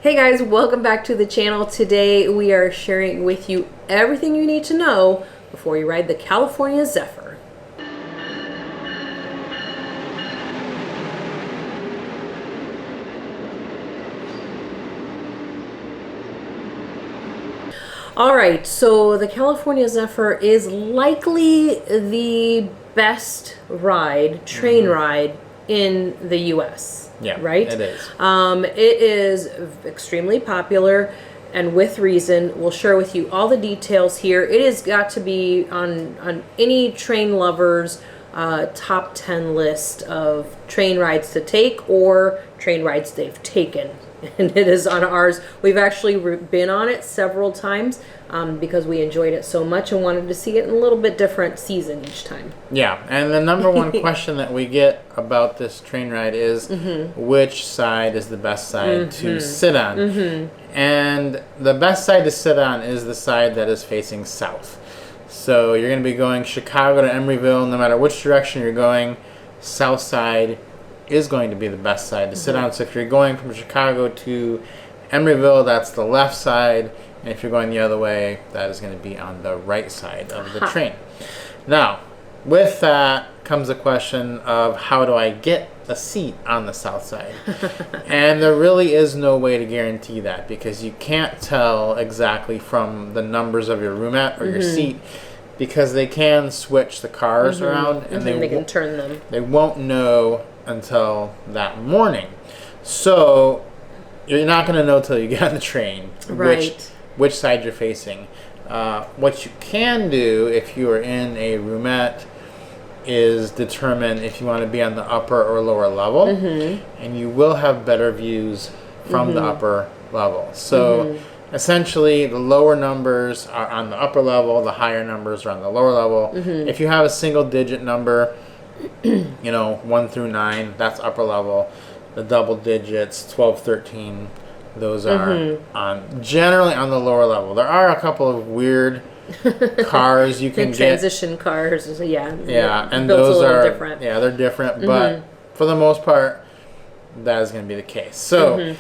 Hey guys, welcome back to the channel. Today we are sharing with you everything you need to know before you ride the California Zephyr. Alright, so the California Zephyr is likely the best train ride in the US. Yeah, right? It is. It is extremely popular, and with reason. We'll share with you all the details here. It has got to be on any train lover's top 10 list of train rides to take or train rides they've taken. And it is on ours. We've actually been on it several times because we enjoyed it so much and wanted to see it in a little bit different season each time. Yeah, and the number one question that we get about this train ride is which side is the best side to sit on? And the best side to sit on is the side that is facing south. So you're going to be going Chicago to Emeryville. No matter which direction you're going, south side is going to be the best side to sit on. So if you're going from Chicago to Emeryville, that's the left side. And if you're going the other way, that is going to be on the right side of the train. Now, with that comes the question of how do I get a seat on the south side? And there really is no way to guarantee that because you can't tell exactly from the numbers of your roomette or your seat because they can switch the cars around and they can turn them. They won't know until that morning. So you're not going to know till you get on the train which side you're facing. What you can do if you are in a roomette is determine if you want to be on the upper or lower level, and you will have better views from the upper level. So essentially the lower numbers are on the upper level, the higher numbers are on the lower level. If you have a single digit number, 1 through 9, that's upper level. The double digits, 12, 13, those are generally on the lower level. There are a couple of weird cars you can transition cars, yeah, and built those a little are different. Yeah, they're different, but for the most part, that is going to be the case. So.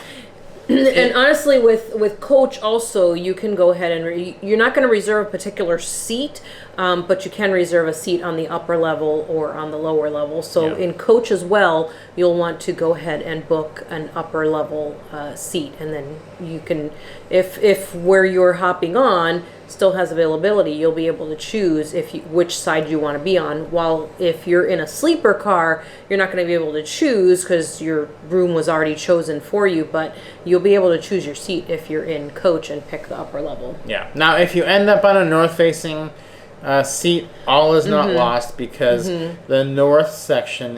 And honestly, with coach also, you can go ahead and you're not going to reserve a particular seat, but you can reserve a seat on the upper level or on the lower level. So in coach as well, you'll want to go ahead and book an upper level seat, and then you can, if where you're hopping on still has availability, you'll be able to choose which side you want to be on. While if you're in a sleeper car, you're not going to be able to choose because your room was already chosen for you, but you'll be able to choose your seat if you're in coach and pick the upper level. Yeah. Now, if you end up on a north-facing seat, all is not lost because the north section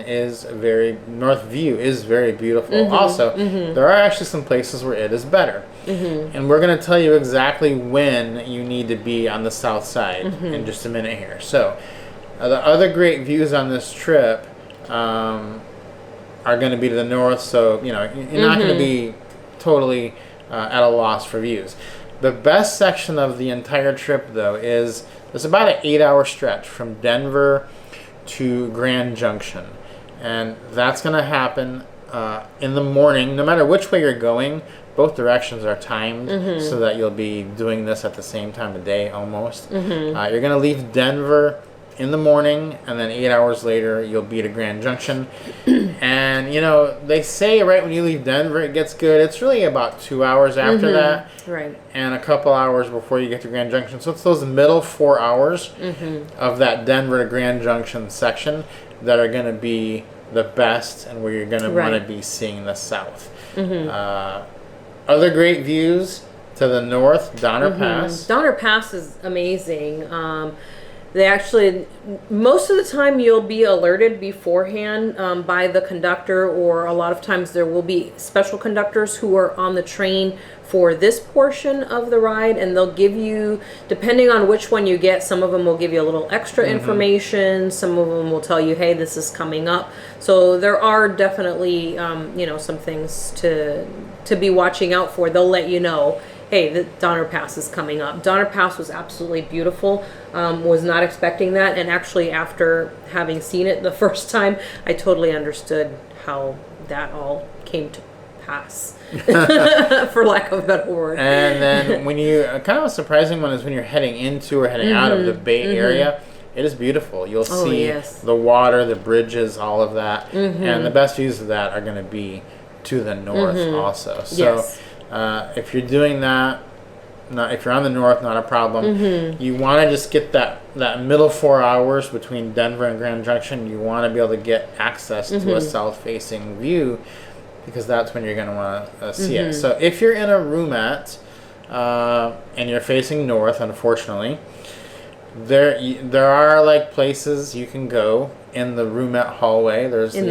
north view is very beautiful. Also, there are actually some places where it is better. And we're going to tell you exactly when you need to be on the south side in just a minute here. So, the other great views on this trip are going to be to the north, so you're not going to be totally at a loss for views. The best section of the entire trip, though, is it's about an 8-hour stretch from Denver to Grand Junction. And that's going to happen in the morning. No matter which way you're going, both directions are timed so that you'll be doing this at the same time of day almost. You're going to leave Denver in the morning, and then 8 hours later, you'll be to Grand Junction. And, they say right when you leave Denver, it gets good. It's really about 2 hours after that. Right. And a couple hours before you get to Grand Junction. So it's those middle 4 hours of that Denver to Grand Junction section that are going to be the best and where you're going to want to be seeing the south. Other great views to the north, Donner Pass. Donner Pass is amazing. They actually, most of the time you'll be alerted beforehand by the conductor, or a lot of times there will be special conductors who are on the train for this portion of the ride, and they'll give you, depending on which one you get, some of them will give you a little extra information, some of them will tell you, hey, this is coming up. So there are definitely, some things to be watching out for. They'll let you know, hey, the Donner Pass is coming up. Donner Pass was absolutely beautiful. Was not expecting that, and actually after having seen it the first time, I totally understood how that all came to pass, for lack of a better word. And then when you, kind of a surprising one is when you're heading into or heading out of the Bay Area. It is beautiful. You'll see the water, the bridges, all of that. And the best views of that are going to be to the north also. So if you're doing that, if you're on the north, not a problem. You want to just get that middle 4 hours between Denver and Grand Junction. You want to be able to get access to a south-facing view, because that's when you're going to want to see it. So if you're in a roomette and you're facing north, unfortunately, there are like places you can go in the roomette hallway. There's in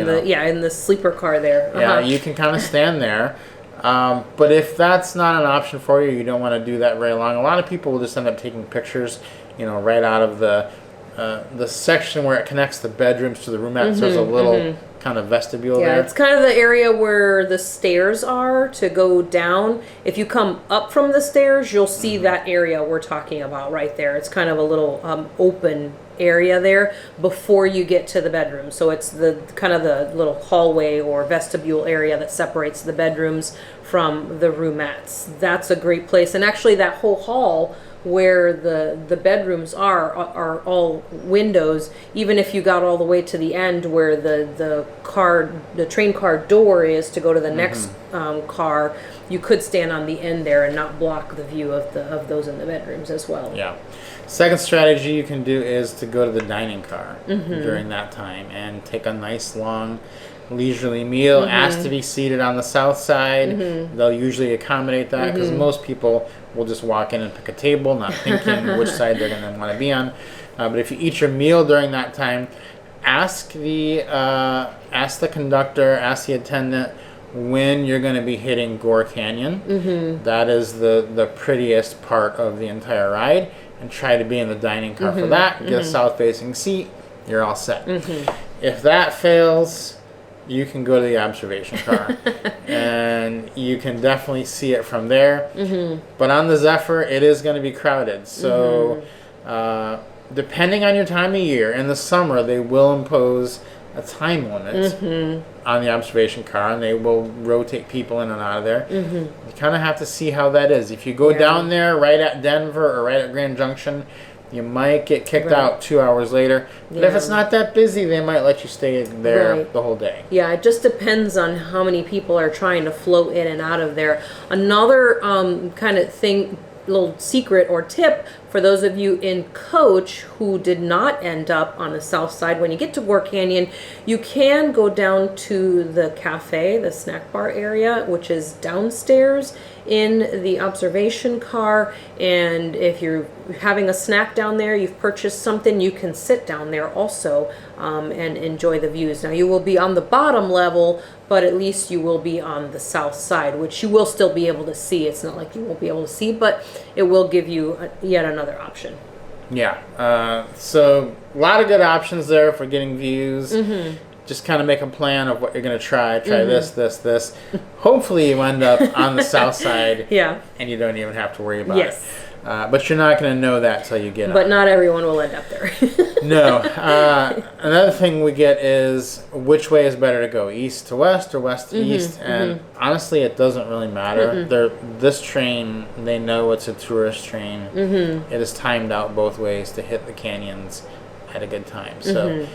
the sleeper car there. Yeah, you can kind of stand there. But if that's not an option for you, you don't want to do that very long. A lot of people will just end up taking pictures, right out of the section where it connects the bedrooms to the roomettes. There's a little kind of vestibule there. Yeah, it's kind of the area where the stairs are to go down. If you come up from the stairs, you'll see that area we're talking about right there. It's kind of a little open area there before you get to the bedroom. So it's the kind of the little hallway or vestibule area that separates the bedrooms from the roomettes. That's a great place. And actually that whole hall where the bedrooms are all windows. Even if you got all the way to the end where the train car door is to go to the next car, you could stand on the end there and not block the view of those in the bedrooms as well. Yeah. Second strategy you can do is to go to the dining car during that time and take a nice long leisurely meal. Ask to be seated on the south side. They'll usually accommodate that, because most people will just walk in and pick a table, not thinking which side they're going to want to be on. But if you eat your meal during that time, ask the conductor, ask the attendant when you're going to be hitting Gore Canyon. That is the prettiest part of the entire ride, and try to be in the dining car for that. Get a south-facing seat. You're all set. If that fails, you can go to the observation car, and you can definitely see it from there. But on the Zephyr, it is going to be crowded. So depending on your time of year, in the summer, they will impose a time limit on the observation car, and they will rotate people in and out of there. You kind of have to see how that is. If you go down there right at Denver or right at Grand Junction, you might get kicked out 2 hours later. But if it's not that busy, they might let you stay there the whole day. Yeah, it just depends on how many people are trying to float in and out of there. Another kind of thing, little secret or tip for those of you in coach who did not end up on the south side, when you get to Gore Canyon, you can go down to the cafe, the snack bar area, which is downstairs in the observation car. And if you're having a snack down there, you've purchased something, you can sit down there also and enjoy the views. Now you will be on the bottom level, but at least you will be on the south side, which you will still be able to see. It's not like you won't be able to see, but it will give you yet another option. Yeah. So a lot of good options there for getting views. Just kind of make a plan of what you're going to try. Try this. Hopefully you end up on the south side. And you don't even have to worry about it. But you're not going to know that till you get on. But not everyone will end up there. No. Another thing we get is which way is better to go, east to west or west to east. And honestly, it doesn't really matter. This train, they know it's a tourist train. It is timed out both ways to hit the canyons at a good time. So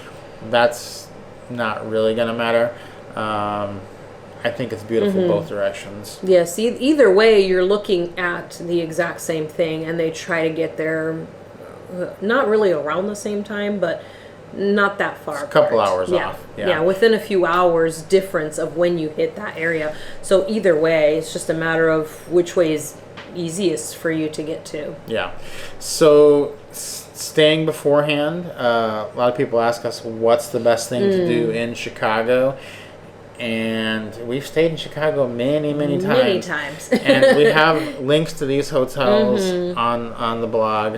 that's not really going to matter. I think it's beautiful both directions. Yes, either way, you're looking at the exact same thing, and they try to get there not really around the same time, but not that far apart. A couple hours off. Yeah, within a few hours difference of when you hit that area. So either way, it's just a matter of which way is easiest for you to get to. Yeah. So staying beforehand, a lot of people ask us what's the best thing to do in Chicago. And we've stayed in Chicago many times. And we have links to these hotels on the blog.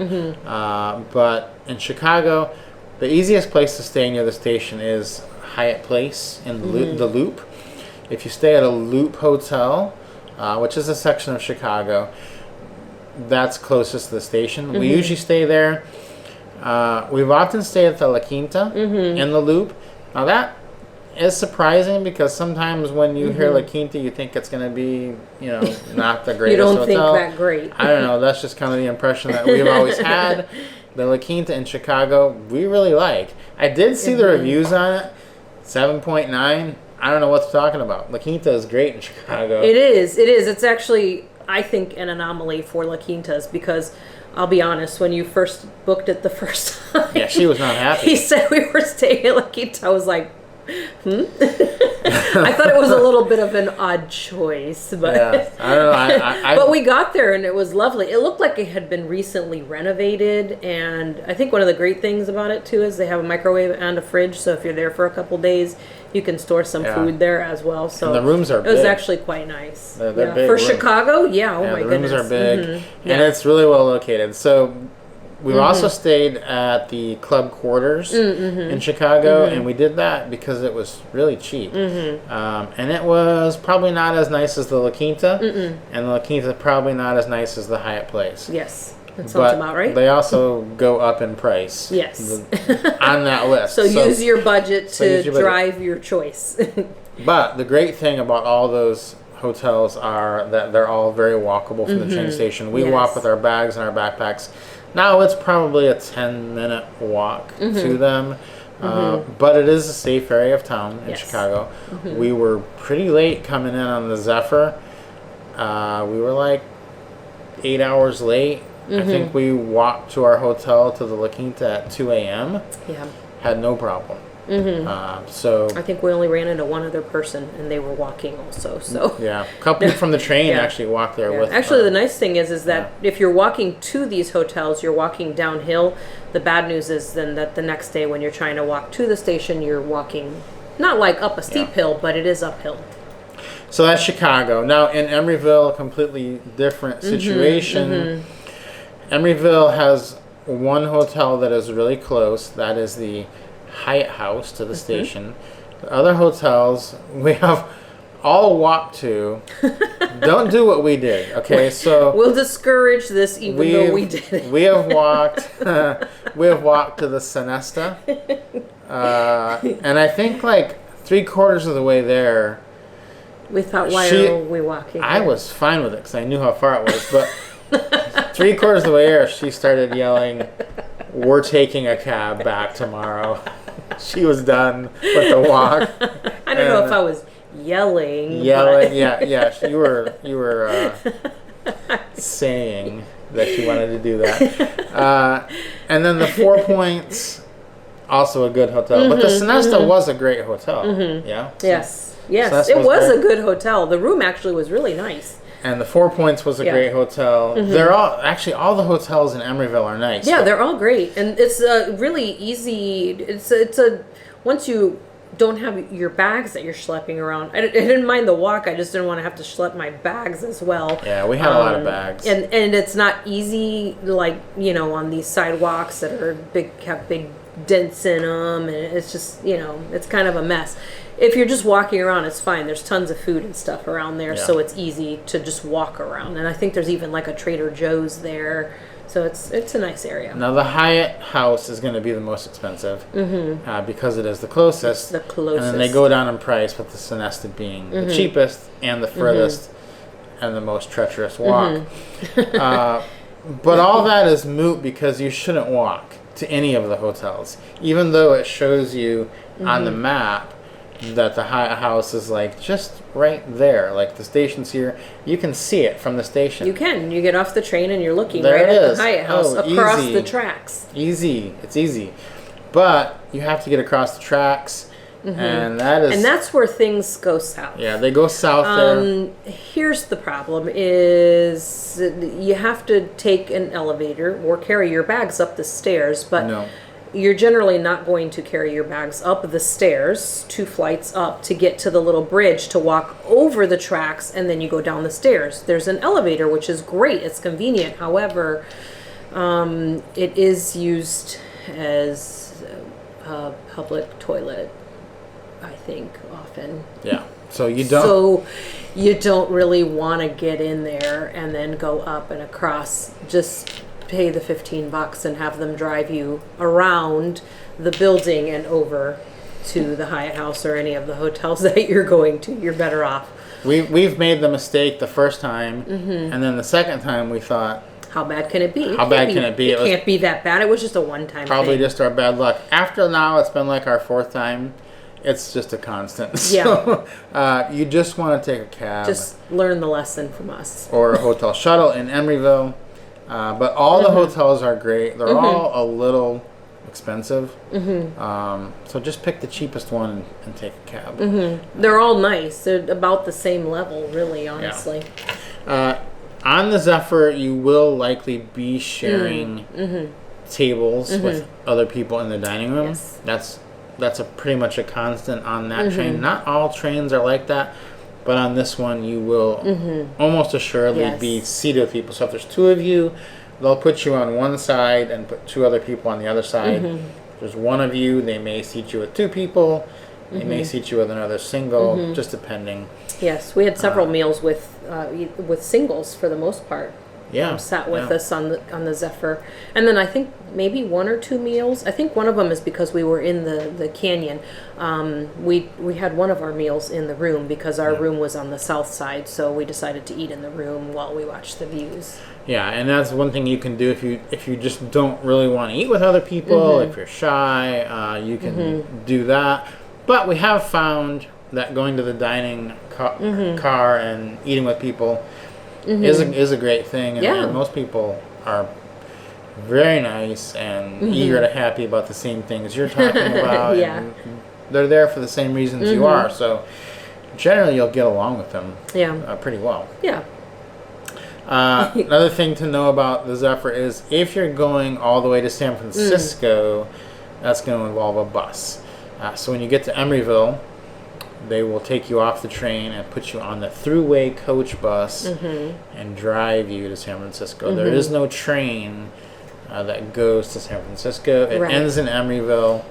But in Chicago, the easiest place to stay near the station is Hyatt Place in the Loop. If you stay at a Loop hotel, which is a section of Chicago, that's closest to the station. We usually stay there. We've often stayed at the La Quinta in the Loop. Now that is surprising because sometimes when you hear La Quinta, you think it's going to be, not the greatest You don't hotel. think that great. I don't know. That's just kind of the impression that we've always had. The La Quinta in Chicago, we really like. I did see the reviews on it. 7.9. I don't know what they're talking about. La Quinta is great in Chicago. It is. It's actually, I think, an anomaly for La Quintas because I'll be honest, when you first booked it the first time. Yeah, she was not happy. He said we were staying at La Quinta. I was like, I thought it was a little bit of an odd choice, but yeah, I don't know. But we got there and it was lovely. It looked like it had been recently renovated, and I think one of the great things about it too is they have a microwave and a fridge. So if you're there for a couple days, you can store some food there as well. So and the rooms are big. It was actually quite nice. They're big for rooms. Chicago. Yeah. Oh my goodness. The rooms are big, and it's really well located. So. We've also stayed at the club quarters in Chicago, and we did that because it was really cheap. And it was probably not as nice as the La Quinta, and the La Quinta probably not as nice as the Hyatt Place. Yes, that sounds about right. They also go up in price. Yes. On that list. So use your budget to drive your choice. But the great thing about all those hotels are that they're all very walkable from the train station. We walk with our bags and our backpacks. Now it's probably a 10-minute walk to them, but it is a safe area of town in Chicago. We were pretty late coming in on the Zephyr. We were like 8 hours late. I think we walked to our hotel to the La Quinta at 2 a.m. Yeah. Had no problem. So I think we only ran into one other person, and they were walking also. So yeah, a couple from the train actually walked there with. Actually, the nice thing is that if you're walking to these hotels, you're walking downhill. The bad news is then that the next day when you're trying to walk to the station, you're walking not like up a steep hill, but it is uphill. So that's Chicago. Now in Emeryville, a completely different situation. Emeryville has one hotel that is really close. That is the Hyatt House to the station. The other hotels we have all walked to. Don't do what we did, okay? So we'll discourage this, even though we did it. We have walked. We have walked to the Sonesta, and I think like 3/4 of the way there, we thought, why are we walking? I was fine with it because I knew how far it was, but 3/4 of the way there, she started yelling, "We're taking a cab back tomorrow." She was done with the walk. I don't know if I was yelling. But... yeah. You were saying that you wanted to do that. And then the 4 Points, also a good hotel. But the Sonesta was a great hotel. Yeah. Yes. Yes. It was a good hotel. The room actually was really nice. And the 4 Points was a great hotel. They're all the hotels in Emeryville are nice. Yeah, they're all great, and it's really easy. It's a once you don't have your bags that you're schlepping around. I didn't mind the walk. I just didn't want to have to schlep my bags as well. Yeah, we had a lot of bags, and it's not easy like on these sidewalks that are have big dents in them, and it's just it's kind of a mess. If you're just walking around, it's fine. There's tons of food and stuff around there, so it's easy to just walk around. And I think there's even like a Trader Joe's there, so it's a nice area. Now the Hyatt House is going to be the most expensive because it is the closest. It's the closest, and then they go down in price, with the Sonesta being the cheapest and the furthest and the most treacherous walk. But all that is moot because you shouldn't walk to any of the hotels, even though it shows you on the map that the Hyatt House is like just right there, like the station's here. You can see it from the station. You can. You get off the train and you're looking there right at the Hyatt House across easy. the tracks. Easy. It's easy. But you have to get across the tracks, and that's where things go south. Yeah, they go south there. Here's the problem is you have to take an elevator or carry your bags up the stairs, but you're generally not going to carry your bags up the stairs, 2 flights up, to get to the little bridge to walk over the tracks, and then you go down the stairs. There's an elevator, which is great. It's convenient. However, it is used as a public toilet, I think, often. Yeah. So you don't really want to get in there and then go up and across. Just pay the $15 and have them drive you around the building and over to the Hyatt House or any of the hotels that you're going to. You're better off. We've made the mistake the first time, and then the second time we thought, how bad can it be? How bad can it be? It can't be that bad. It was just a one-time probably thing. just our bad luck. After now, it's been like our fourth time. It's just a constant. Yeah. So, you just want to take a cab. Just learn the lesson from us. Or a hotel shuttle in Emeryville. But all the hotels are great. They're all a little expensive. So just pick the cheapest one and take a cab. They're all nice. They're about the same level, really, honestly. Yeah. On the Zephyr, you will likely be sharing tables with other people in the dining room. Yes. That's a pretty much a constant on that train. Not all trains are like that, but on this one, you will almost assuredly be seated with people. So if there's two of you, they'll put you on one side and put two other people on the other side. If there's one of you, they may seat you with two people. They may seat you with another single, just depending. Yes, we had several meals with singles for the most part. Yeah, sat with us on the Zephyr, and then I think maybe one or two meals. I think one of them is because we were in the canyon. We had one of our meals in the room because our room was on the south side, so we decided to eat in the room while we watched the views. Yeah, and that's one thing you can do if you just don't really want to eat with other people. If you're shy, you can do that. But we have found that going to the dining car and eating with people is a great thing, and most people are very nice and eager to happy about the same things you're talking about. And they're there for the same reasons you are, so generally you'll get along with them pretty well. Yeah. Another thing to know about the Zephyr is if you're going all the way to San Francisco, that's going to involve a bus. So when you get to Emeryville, they will take you off the train and put you on the thruway coach bus and drive you to San Francisco. There is no train that goes to San Francisco. It ends in Emeryville,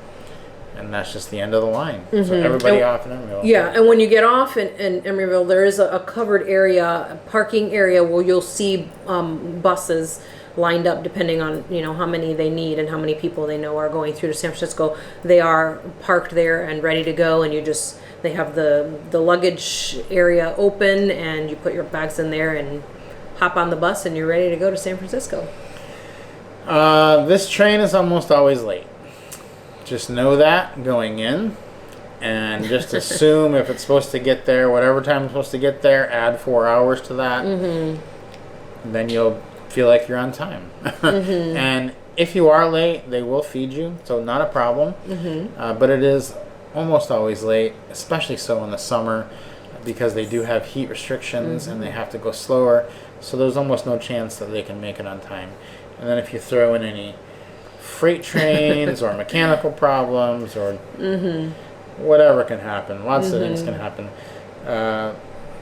and that's just the end of the line. So everybody off in Emeryville. Yeah, and when you get off in Emeryville, there is a covered area, a parking area where you'll see buses lined up depending on how many they need and how many people they know are going through to San Francisco. They are parked there and ready to go, and they have the luggage area open, and you put your bags in there and hop on the bus, and you're ready to go to San Francisco. This train is almost always late. Just know that going in, and just assume if it's supposed to get there, whatever time it's supposed to get there, add 4 hours to that. Then you'll feel like you're on time. And if you are late, they will feed you, so not a problem. But it is almost always late, especially so in the summer, because they do have heat restrictions and they have to go slower, so there's almost no chance that they can make it on time. And then if you throw in any freight trains or mechanical problems or whatever can happen, lots of things can happen,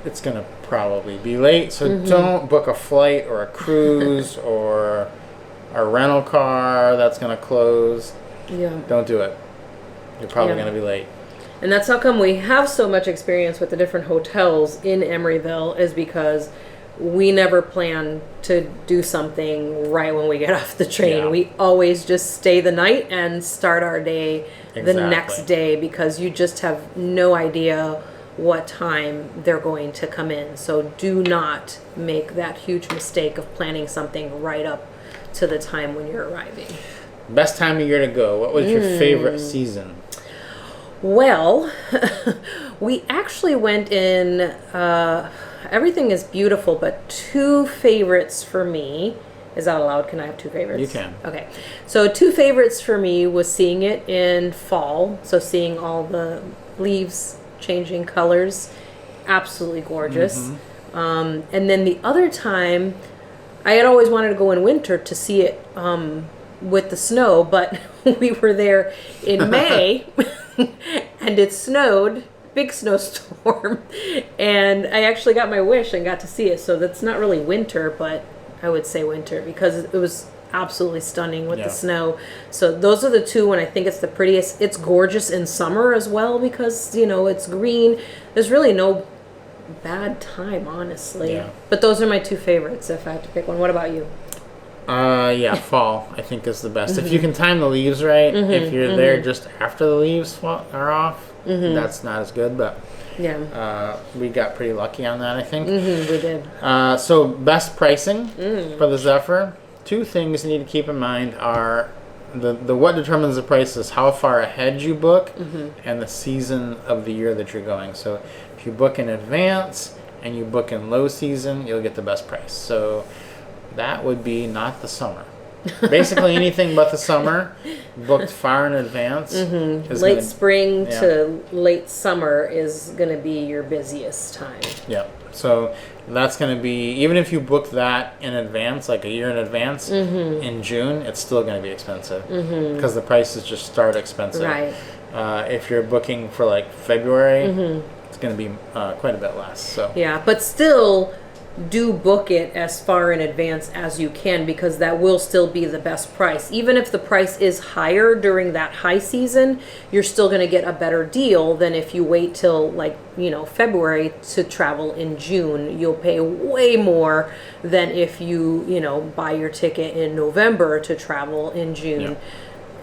it's going to probably be late. So don't book a flight or a cruise or a rental car that's going to close. Don't do it. You're probably going to be late. And that's how come we have so much experience with the different hotels in Emeryville, is because we never plan to do something right when we get off the train. We always just stay the night and start our day the next day, because you just have no idea what time they're going to come in. So do not make that huge mistake of planning something right up to the time when you're arriving. Best time of year to go. What was your favorite season? Well, we actually went in, everything is beautiful, but two favorites for me. Is that allowed? Can I have two favorites? You can. Okay. So two favorites for me was seeing it in fall. So seeing all the leaves changing colors. Absolutely gorgeous. And then the other time, I had always wanted to go in winter to see it with the snow, but we were there in May and it snowed, big snowstorm, and I actually got my wish and got to see it. So that's not really winter, but I would say winter because it was absolutely stunning with the snow. So those are the two when I think it's the prettiest. It's gorgeous in summer as well because, it's green. There's really no bad time, honestly. But those are my two favorites if I have to pick one. What about you? Yeah, fall I think is the best. If you can time the leaves right, if you're there just after the leaves are off, that's not as good, but Yeah. we got pretty lucky on that, I think. We did. So best pricing for the Zephyr. Two things you need to keep in mind are the what determines the price is how far ahead you book and the season of the year that you're going. So if you book in advance and you book in low season, you'll get the best price. So that would be not the summer. Basically anything but the summer booked far in advance. Late spring to late summer is going to be your busiest time. Yeah. So that's going to be, even if you book that in advance, like a year in advance, in June, it's still going to be expensive because the prices just start expensive. Right. If you're booking for like February, it's going to be quite a bit less. So Yeah, but still do book it as far in advance as you can, because that will still be the best price. Even if the price is higher during that high season, you're still going to get a better deal than if you wait till February to travel in June. You'll pay way more than if you buy your ticket in November to travel in June.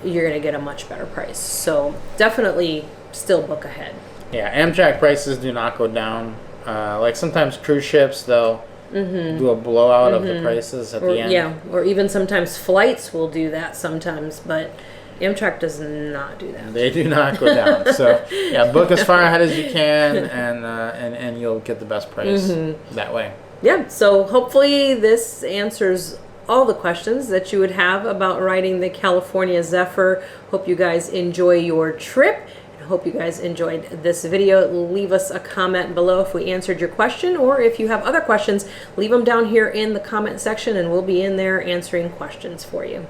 You're going to get a much better price. So definitely still book ahead. Yeah, Amtrak prices do not go down. Like sometimes cruise ships, they'll do a blowout of the prices at the end. Yeah, or even sometimes flights will do that sometimes, but Amtrak does not do that. They do not go down. So yeah, book as far ahead as you can, and you'll get the best price that way. Yeah, so hopefully this answers all the questions that you would have about riding the California Zephyr. Hope you guys enjoy your trip. Hope you guys enjoyed this video. Leave us a comment below if we answered your question, or if you have other questions, leave them down here in the comment section and we'll be in there answering questions for you.